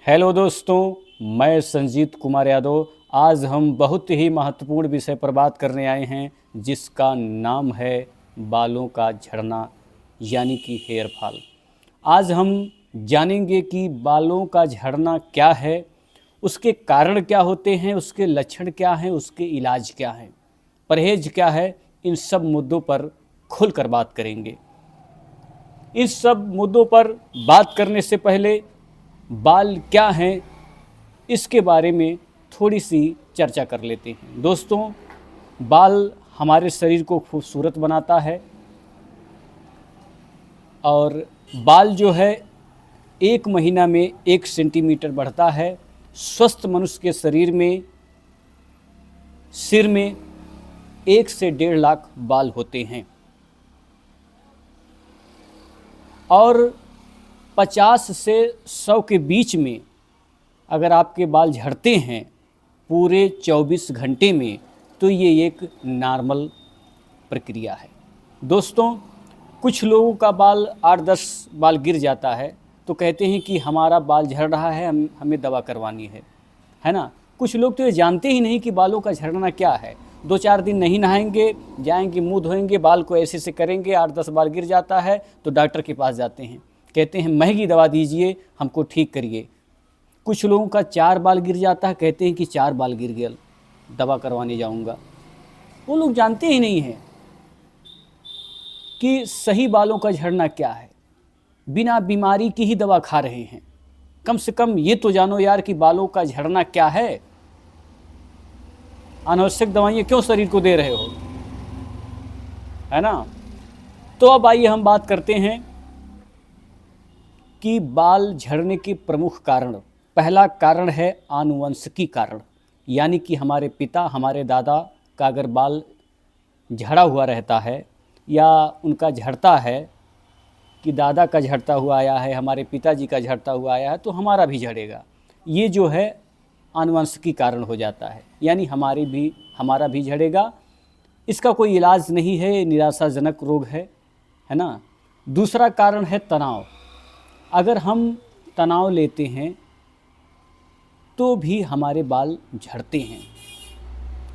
Hello दोस्तों, मैं संजीत कुमार यादव। आज हम बहुत ही महत्वपूर्ण विषय पर बात करने आए हैं जिसका नाम है बालों का झड़ना यानी कि हेयर फॉल। आज हम जानेंगे कि बालों का झड़ना क्या है, उसके कारण क्या होते हैं, उसके लक्षण क्या हैं, उसके इलाज क्या हैं, परहेज क्या है। इन सब मुद्दों पर खुलकर बात करेंगे। इस सब मुद्दों पर बात करने से पहले बाल क्या हैं इसके बारे में थोड़ी सी चर्चा कर लेते हैं। दोस्तों, बाल हमारे शरीर को खूबसूरत बनाता है और बाल जो है 1 महीना में 1 सेंटीमीटर बढ़ता है। स्वस्थ मनुष्य के शरीर में सिर में 1 से 1.5 लाख बाल होते हैं और 50 से 100 के बीच में अगर आपके बाल झड़ते हैं पूरे 24 घंटे में, तो ये एक नॉर्मल प्रक्रिया है। दोस्तों, कुछ लोगों का बाल 8-10 बाल गिर जाता है तो कहते हैं कि हमारा बाल झड़ रहा है, हमें दवा करवानी है ना। कुछ लोग तो ये जानते ही नहीं कि बालों का झड़ना क्या है। 2-4 दिन नहीं नहाएंगे, जाएंगे मुंह धोएंगे, बाल को ऐसे से करेंगे, 8-10 बाल गिर जाता है तो डॉक्टर के पास जाते हैं, कहते हैं महंगी दवा दीजिए, हमको ठीक करिए। कुछ लोगों का 4 बाल गिर जाता है, कहते हैं कि 4 बाल गिर गया, दवा करवाने जाऊंगा। वो लोग जानते ही नहीं हैं कि सही बालों का झड़ना क्या है। बिना बीमारी की ही दवा खा रहे हैं। कम से कम ये तो जानो यार कि बालों का झड़ना क्या है। अनावश्यक दवाइयाँ क्यों शरीर को दे रहे हो, है ना। तो अब आइए हम बात करते हैं कि बाल झड़ने के प्रमुख कारण। पहला कारण है आनुवंशिकी कारण, यानी कि हमारे पिता हमारे दादा का अगर बाल झड़ा हुआ रहता है या उनका झड़ता है कि दादा का झड़ता हुआ आया है, हमारे पिताजी का झड़ता हुआ आया है, तो हमारा भी झड़ेगा। ये जो है आनुवंशिकी कारण हो जाता है, यानी हमारा भी झड़ेगा। इसका कोई इलाज नहीं है, निराशाजनक रोग है ना। दूसरा कारण है तनाव। अगर हम तनाव लेते हैं तो भी हमारे बाल झड़ते हैं।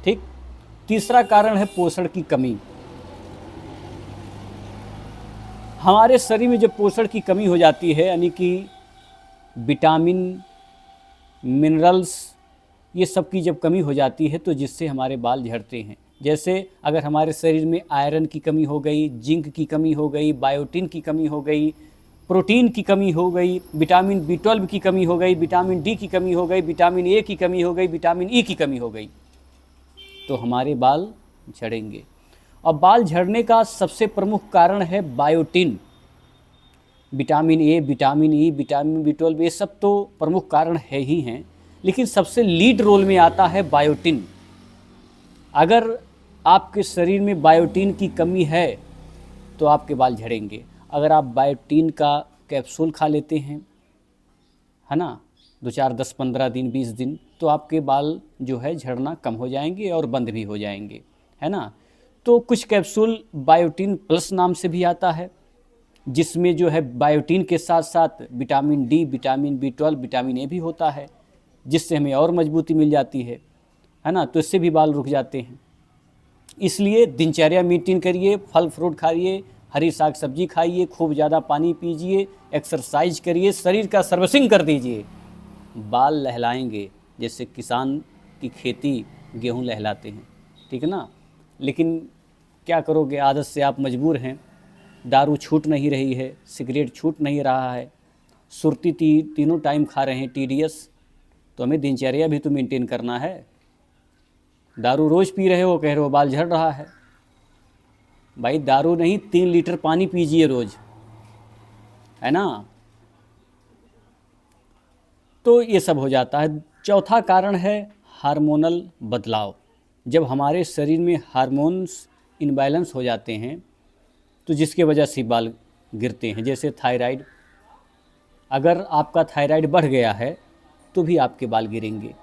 ठीक। तीसरा कारण है पोषण की कमी। हमारे शरीर में जब पोषण की कमी हो जाती है, यानी कि विटामिन, मिनरल्स, ये सब की जब कमी हो जाती है तो जिससे हमारे बाल झड़ते हैं। जैसे अगर हमारे शरीर में आयरन की कमी हो गई, जिंक की कमी हो गई, बायोटिन की कमी हो गई, प्रोटीन की कमी हो गई, विटामिन B12 की कमी हो गई, विटामिन D की कमी हो गई, विटामिन A की कमी हो गई, विटामिन E की कमी हो गई, तो हमारे बाल झड़ेंगे। और बाल झड़ने का सबसे प्रमुख कारण है biotin. Vitamin A, vitamin E, vitamin B12, ये सब तो प्रमुख कारण है ही हैं, लेकिन सबसे लीड रोल में आता है बायोटिन। अगर आपके शरीर में बायोटिन की कमी है तो आपके बाल झड़ेंगे। अगर आप बायोटिन का कैप्सूल खा लेते हैं, है ना, 2-4, 10, 15 दिन, 20 दिन, तो आपके बाल जो है झड़ना कम हो जाएंगे और बंद भी हो जाएंगे, है ना। तो कुछ कैप्सूल बायोटिन प्लस नाम से भी आता है, जिसमें जो है बायोटिन के साथ साथ vitamin D, vitamin B12, vitamin A भी होता है, जिससे हमें और मजबूती मिल जाती है ना। तो इससे भी बाल रुक जाते हैं। इसलिए दिनचर्या मेंटेन करिए, फल फ्रूट खाइए, हरी साग सब्जी खाइए, खूब ज़्यादा पानी पीजिए, एक्सरसाइज करिए, शरीर का सर्विसिंग कर दीजिए, बाल लहलाएंगे जैसे किसान की खेती गेहूं लहलाते हैं, ठीक है ना। लेकिन क्या करोगे, आदत से आप मजबूर हैं। दारू छूट नहीं रही है, सिगरेट छूट नहीं रहा है, सुरती तीनों टाइम खा रहे हैं, TDS। तो हमें दिनचर्या भी तो मेंटेन करना है। दारू रोज़ पी रहे हो, कह रहे हो बाल झड़ रहा है। भाई दारू नहीं, 3 लीटर पानी पीजिए रोज़, है ना। तो ये सब हो जाता है। चौथा कारण है हार्मोनल बदलाव। जब हमारे शरीर में हार्मोन्स इनबैलेंस हो जाते हैं तो जिसके वजह से बाल गिरते हैं। जैसे थायराइड, अगर आपका थायराइड बढ़ गया है तो भी आपके बाल गिरेंगे।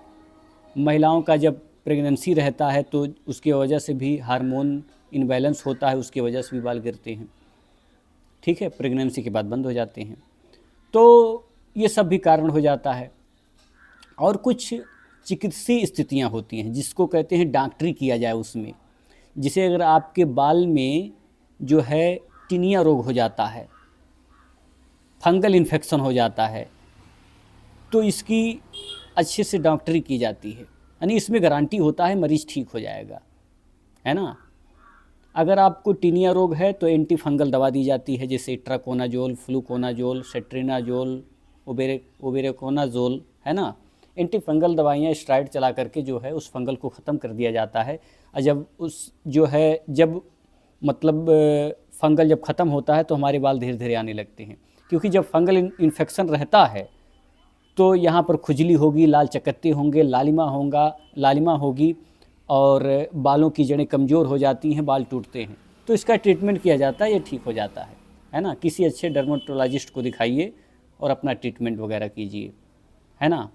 महिलाओं का जब प्रेगनेंसी रहता है तो उसकी वजह से भी हार्मोन इनबैलेंस होता है, उसकी वजह से भी बाल गिरते हैं, ठीक है। प्रेगनेंसी के बाद बंद हो जाते हैं। तो ये सब भी कारण हो जाता है। और कुछ चिकित्सीय स्थितियां होती हैं जिसको कहते हैं डॉक्टरी किया जाए उसमें। जिसे अगर आपके बाल में जो है टिनिया रोग हो जाता है, फंगल इन्फेक्शन हो जाता है, तो इसकी अच्छे से डॉक्टरी की जाती है, यानी इसमें गारंटी होता है मरीज़ ठीक हो जाएगा, है ना। अगर आपको टिनिया रोग है तो एंटी फंगल दवा दी जाती है, जैसे ट्राकोनाजोल, फ्लूकोनाजोल, सेट्रिनाजोल, ओबेरोकोनाजोल, है ना। एंटी फंगल दवाइयाँ स्टेरॉइड चला करके जो है उस फंगल को ख़त्म कर दिया जाता है। और जब उस जो है जब मतलब फंगल जब ख़त्म होता है तो हमारे बाल धीरे धीरे आने लगते हैं, क्योंकि जब फंगल इन्फेक्शन रहता है तो यहाँ पर खुजली होगी, लाल चकत्ते होंगे, लालिमा होगी और बालों की जड़ें कमज़ोर हो जाती हैं, बाल टूटते हैं। तो इसका ट्रीटमेंट किया जाता है, ये ठीक हो जाता है ना। किसी अच्छे डर्मेटोलॉजिस्ट को दिखाइए और अपना ट्रीटमेंट वगैरह कीजिए, है ना।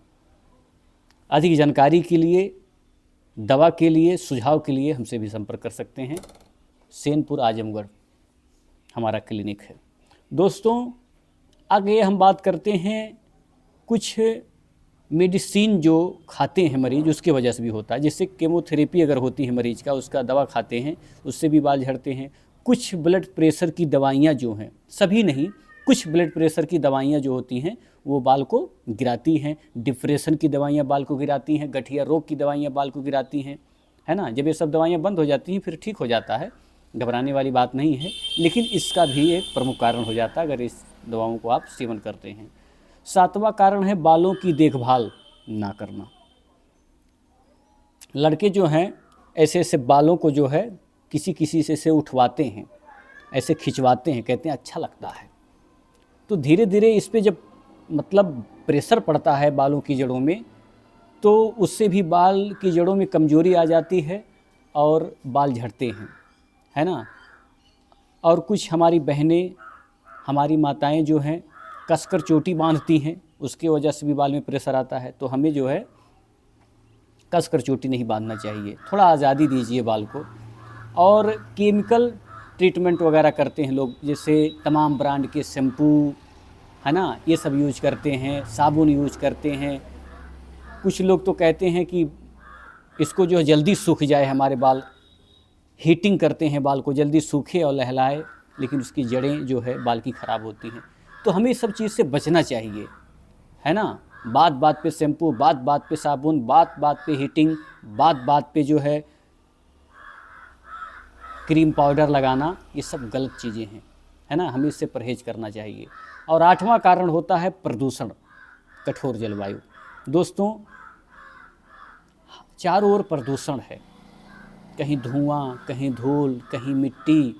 अधिक जानकारी के लिए, दवा के लिए, सुझाव के लिए हमसे भी संपर्क कर सकते हैं। सेनपुर आजमगढ़ हमारा क्लिनिक है। दोस्तों, आगे हम बात करते हैं कुछ मेडिसिन जो खाते हैं मरीज़, उसके वजह से भी होता है। जैसे केमोथेरेपी अगर होती है मरीज़ का, उसका दवा खाते हैं, उससे भी बाल झड़ते हैं। कुछ ब्लड प्रेशर की दवाइयाँ जो हैं, सभी नहीं, कुछ ब्लड प्रेशर की दवाइयाँ जो होती हैं वो बाल को गिराती हैं। डिप्रेशन की दवाइयाँ बाल को गिराती हैं, गठिया रोग की दवाइयाँ बाल को गिराती हैं, है ना। जब ये सब दवाइयाँ बंद हो जाती हैं फिर ठीक हो जाता है, घबराने वाली बात नहीं है। लेकिन इसका भी एक प्रमुख कारण हो जाता है अगर इस दवाओं को आप सेवन करते हैं। 7वां कारण है बालों की देखभाल ना करना। लड़के जो हैं ऐसे ऐसे बालों को जो है किसी किसी से उठवाते हैं, ऐसे खिंचवाते हैं, कहते हैं अच्छा लगता है। तो धीरे धीरे इस पे जब मतलब प्रेशर पड़ता है बालों की जड़ों में, तो उससे भी बाल की जड़ों में कमजोरी आ जाती है और बाल झड़ते हैं, है ना। और कुछ हमारी बहनें, हमारी माताएं जो हैं कसकर चोटी बांधती हैं, उसकी वजह से भी बाल में प्रेशर आता है। तो हमें जो है कसकर चोटी नहीं बांधना चाहिए, थोड़ा आज़ादी दीजिए बाल को। और केमिकल ट्रीटमेंट वगैरह करते हैं लोग, जैसे तमाम ब्रांड के शैम्पू, है ना, ये सब यूज करते हैं, साबुन यूज करते हैं। कुछ लोग तो कहते हैं कि इसको जो है जल्दी सूख जाए हमारे बाल, हीटिंग करते हैं बाल को जल्दी सूखे और लहलाए, लेकिन उसकी जड़ें जो है बाल की ख़राब होती हैं। तो हमें इस सब चीज़ से बचना चाहिए, है ना। बात बात पे शैम्पू, बात बात पे साबुन, बात बात पे हीटिंग, बात बात पे जो है क्रीम पाउडर लगाना, ये सब गलत चीज़ें हैं, है ना। हमें इससे परहेज करना चाहिए। और 8वां कारण होता है प्रदूषण, कठोर जलवायु। दोस्तों, चारों ओर प्रदूषण है, कहीं धुआं, कहीं धूल, कहीं मिट्टी,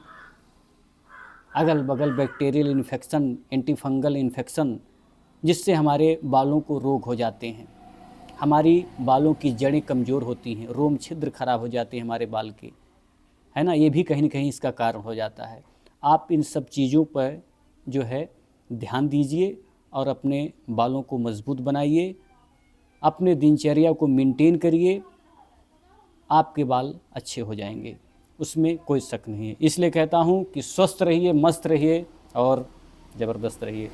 अगल बगल bacterial infection, anti fungal infection, जिससे हमारे बालों को रोग हो जाते हैं, हमारी बालों की जड़ें कमज़ोर होती हैं, रोम छिद्र खराब हो जाते हैं हमारे बाल के, है ना। ये भी कहीं न कहीं इसका कारण हो जाता है। आप इन सब चीज़ों पर जो है ध्यान दीजिए और अपने बालों को मजबूत बनाइए, अपने दिनचर्या को मेंटेन करिए, आपके बाल अच्छे हो जाएंगे, उसमें कोई शक नहीं है। इसलिए कहता हूँ कि स्वस्थ रहिए, मस्त रहिए और ज़बरदस्त रहिए।